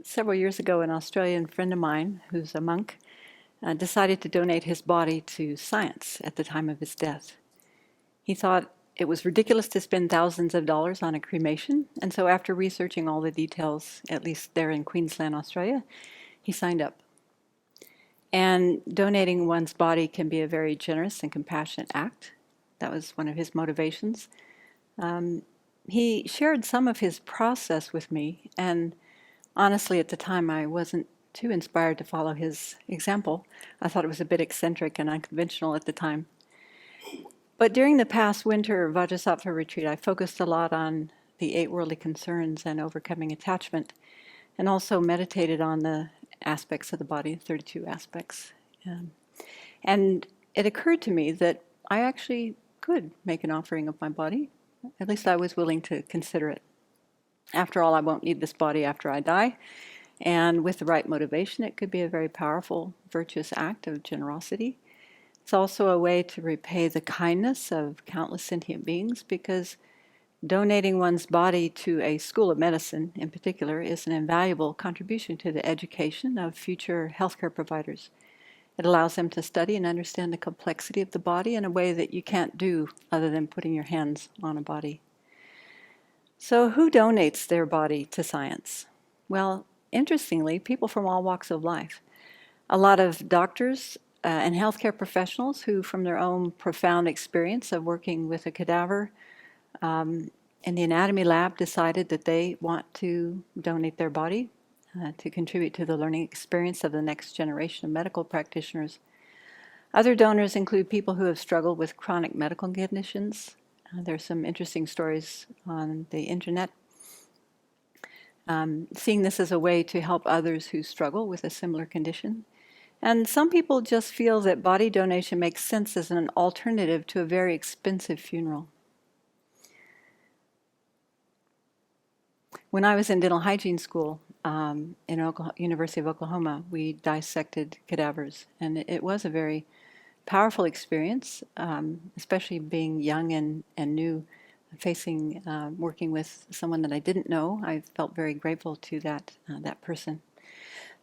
Several years ago, an Australian friend of mine, who's a monk, decided to donate his body to science at the time of his death. He thought it was ridiculous to spend thousands of dollars on a cremation, and so after researching all the details, at least there in Queensland, Australia, he signed up. And donating one's body can be a very generous and compassionate act. That was one of his motivations. Um, he shared some of his process with me, and honestly, at the time, I wasn't too inspired to follow his example. I thought it was a bit eccentric and unconventional at the time. But during the past winter Vajrasattva retreat, I focused a lot on the eight worldly concerns and overcoming attachment, and also meditated on the aspects of the body, 32 aspects. And it occurred to me that I actually could make an offering of my body. At least I was willing to consider it. After all, I won't need this body after I die. And with the right motivation, it could be a very powerful, virtuous act of generosity. It's also a way to repay the kindness of countless sentient beings, because donating one's body to a school of medicine, in particular, is an invaluable contribution to the education of future healthcare providers. It allows them to study and understand the complexity of the body in a way that you can't do other than putting your hands on a body. So, who donates their body to science? Well, interestingly, people from all walks of life. A lot of doctors and healthcare professionals who, from their own profound experience of working with a cadaver in the anatomy lab, decided that they want to donate their body to contribute to the learning experience of the next generation of medical practitioners. Other donors include people who have struggled with chronic medical conditions. There's some interesting stories on the internet. Seeing this as a way to help others who struggle with a similar condition. And some people just feel that body donation makes sense as an alternative to a very expensive funeral. When I was in dental hygiene school in University of Oklahoma, we dissected cadavers, and it was a very powerful experience, especially being young and new, working with someone that I didn't know. I felt very grateful to that person.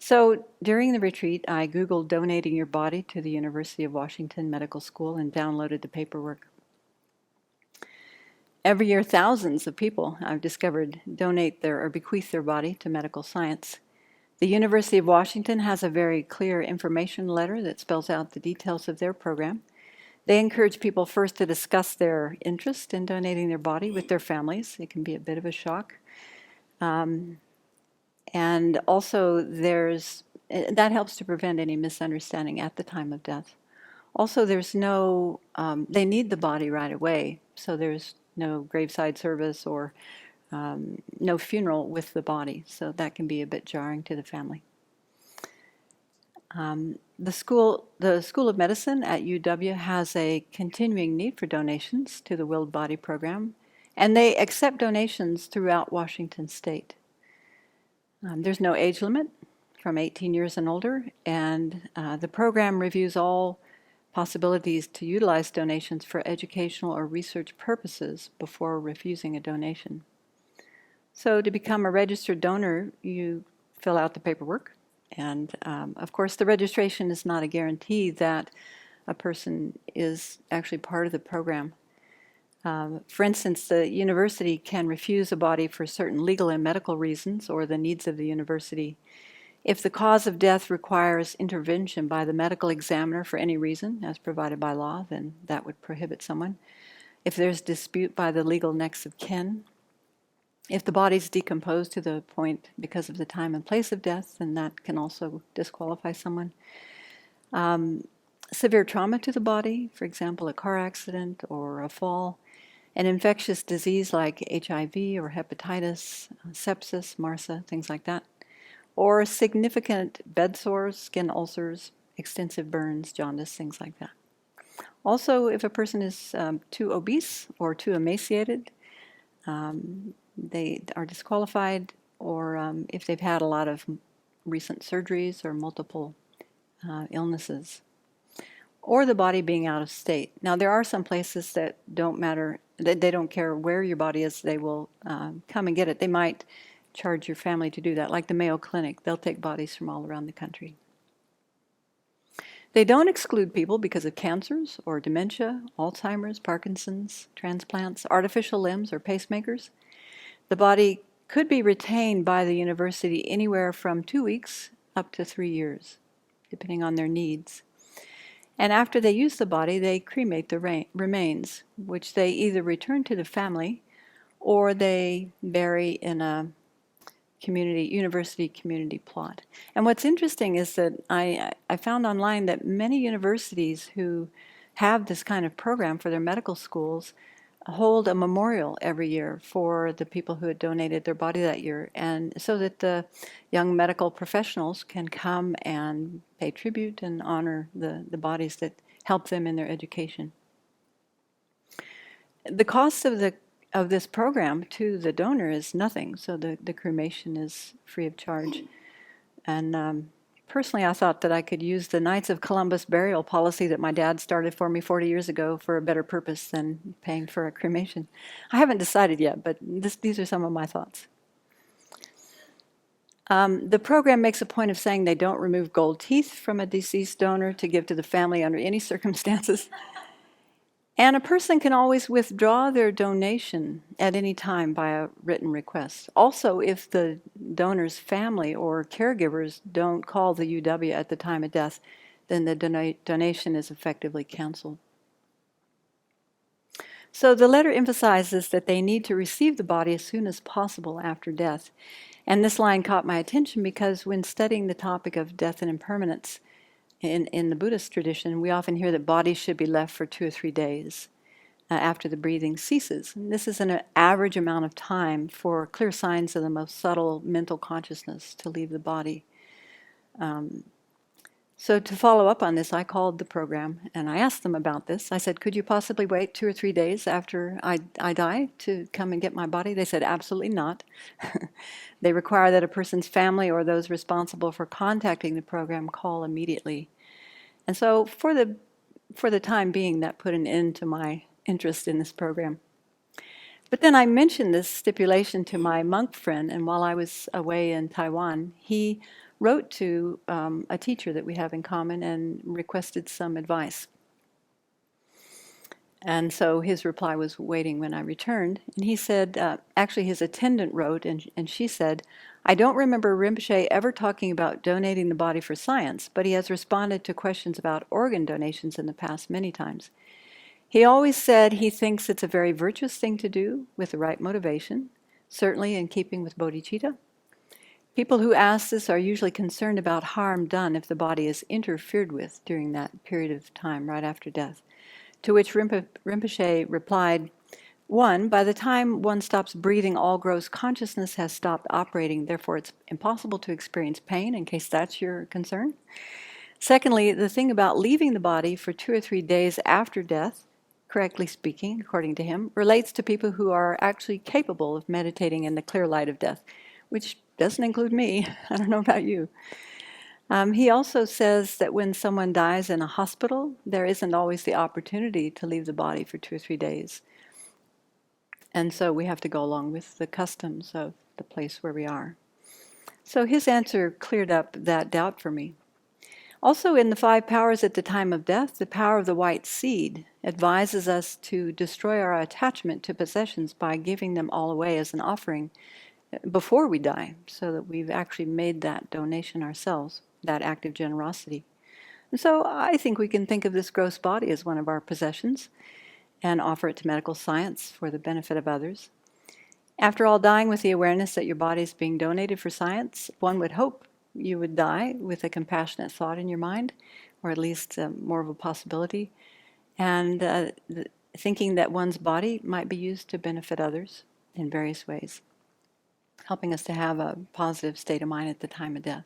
So during the retreat, I Googled donating your body to the University of Washington Medical School and downloaded the paperwork. Every year, thousands of people, I've discovered, donate their or bequeath their body to medical science. The University of Washington has a very clear information letter that spells out the details of their program. They encourage people first to discuss their interest in donating their body with their families. It can be a bit of a shock. And also that helps to prevent any misunderstanding at the time of death. Also, they need the body right away, so there's no graveside service or no funeral with the body, so that can be a bit jarring to the family. The School of Medicine at UW has a continuing need for donations to the Willed Body program, and they accept donations throughout Washington state. There's no age limit from 18 years and older, and the program reviews all possibilities to utilize donations for educational or research purposes before refusing a donation. So to become a registered donor, you fill out the paperwork, and of course the registration is not a guarantee that a person is actually part of the program. For instance, the university can refuse a body for certain legal and medical reasons or the needs of the university. If the cause of death requires intervention by the medical examiner for any reason, as provided by law, then that would prohibit someone. If there's dispute by the legal next of kin, if the body's decomposed to the point because of the time and place of death, then that can also disqualify someone. Severe trauma to the body, for example, a car accident or a fall, an infectious disease like HIV or hepatitis, sepsis, MRSA, things like that, or significant bed sores, skin ulcers, extensive burns, jaundice, things like that. Also, if a person is too obese or too emaciated, they are disqualified, or if they've had a lot of recent surgeries or multiple illnesses, or the body being out of state. Now, there are some places that don't matter, they don't care where your body is, they will come and get it. They might charge your family to do that, like the Mayo Clinic. They'll take bodies from all around the country. They don't exclude people because of cancers or dementia, Alzheimer's, Parkinson's, transplants, artificial limbs, or pacemakers. The body could be retained by the university anywhere from 2 weeks up to 3 years, depending on their needs. And after they use the body, they cremate the remains, which they either return to the family or they bury in a university community plot. And what's interesting is that I found online that many universities who have this kind of program for their medical schools hold a memorial every year for the people who had donated their body that year, and so that the young medical professionals can come and pay tribute and honor the bodies that help them in their education. The cost of this program to the donor is nothing, so the cremation is free of charge. And personally, I thought that I could use the Knights of Columbus burial policy that my dad started for me 40 years ago for a better purpose than paying for a cremation. I haven't decided yet, but these are some of my thoughts. The program makes a point of saying they don't remove gold teeth from a deceased donor to give to the family under any circumstances. And a person can always withdraw their donation at any time by a written request. Also, if the donor's family or caregivers don't call the UW at the time of death, then the donation is effectively canceled. So the letter emphasizes that they need to receive the body as soon as possible after death. And this line caught my attention because when studying the topic of death and impermanence, in the Buddhist tradition, we often hear that bodies should be left for 2 or 3 days after the breathing ceases. And this is an average amount of time for clear signs of the most subtle mental consciousness to leave the body. So to follow up on this, I called the program and I asked them about this. I said, could you possibly wait 2 or 3 days after I die to come and get my body? They said, absolutely not. They require that a person's family or those responsible for contacting the program call immediately. And so for the time being, that put an end to my interest in this program. But then I mentioned this stipulation to my monk friend, and while I was away in Taiwan, he wrote to a teacher that we have in common and requested some advice. And so his reply was waiting when I returned. And he said, actually his attendant wrote, and she said, I don't remember Rinpoche ever talking about donating the body for science, but he has responded to questions about organ donations in the past many times. He always said he thinks it's a very virtuous thing to do with the right motivation, certainly in keeping with bodhicitta. People who ask this are usually concerned about harm done if the body is interfered with during that period of time right after death. To which Rinpoche replied, 1, by the time one stops breathing, all gross consciousness has stopped operating, therefore it's impossible to experience pain, in case that's your concern. Secondly, the thing about leaving the body for 2 or 3 days after death, correctly speaking, according to him, relates to people who are actually capable of meditating in the clear light of death, which doesn't include me. I don't know about you. He also says that when someone dies in a hospital, there isn't always the opportunity to leave the body for 2 or 3 days. And so we have to go along with the customs of the place where we are. So his answer cleared up that doubt for me. Also, in the 5 powers at the time of death, the power of the white seed advises us to destroy our attachment to possessions by giving them all away as an offering before we die, so that we've actually made that donation ourselves, that act of generosity. And so I think we can think of this gross body as one of our possessions and offer it to medical science for the benefit of others. After all, dying with the awareness that your body is being donated for science, one would hope you would die with a compassionate thought in your mind, or at least more of a possibility, and thinking that one's body might be used to benefit others in various ways, helping us to have a positive state of mind at the time of death.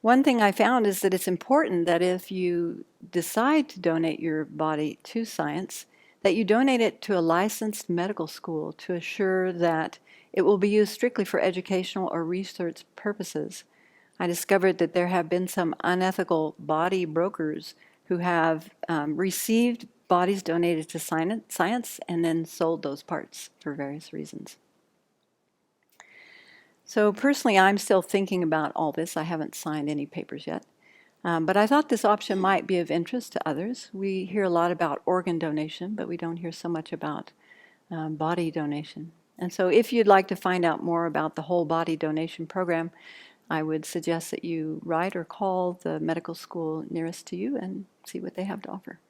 One thing I found is that it's important that if you decide to donate your body to science, that you donate it to a licensed medical school to assure that it will be used strictly for educational or research purposes. I discovered that there have been some unethical body brokers who have received bodies donated to science and then sold those parts for various reasons. So personally, I'm still thinking about all this. I haven't signed any papers yet. But I thought this option might be of interest to others. We hear a lot about organ donation, but we don't hear so much about body donation. And so if you'd like to find out more about the whole body donation program, I would suggest that you write or call the medical school nearest to you and see what they have to offer.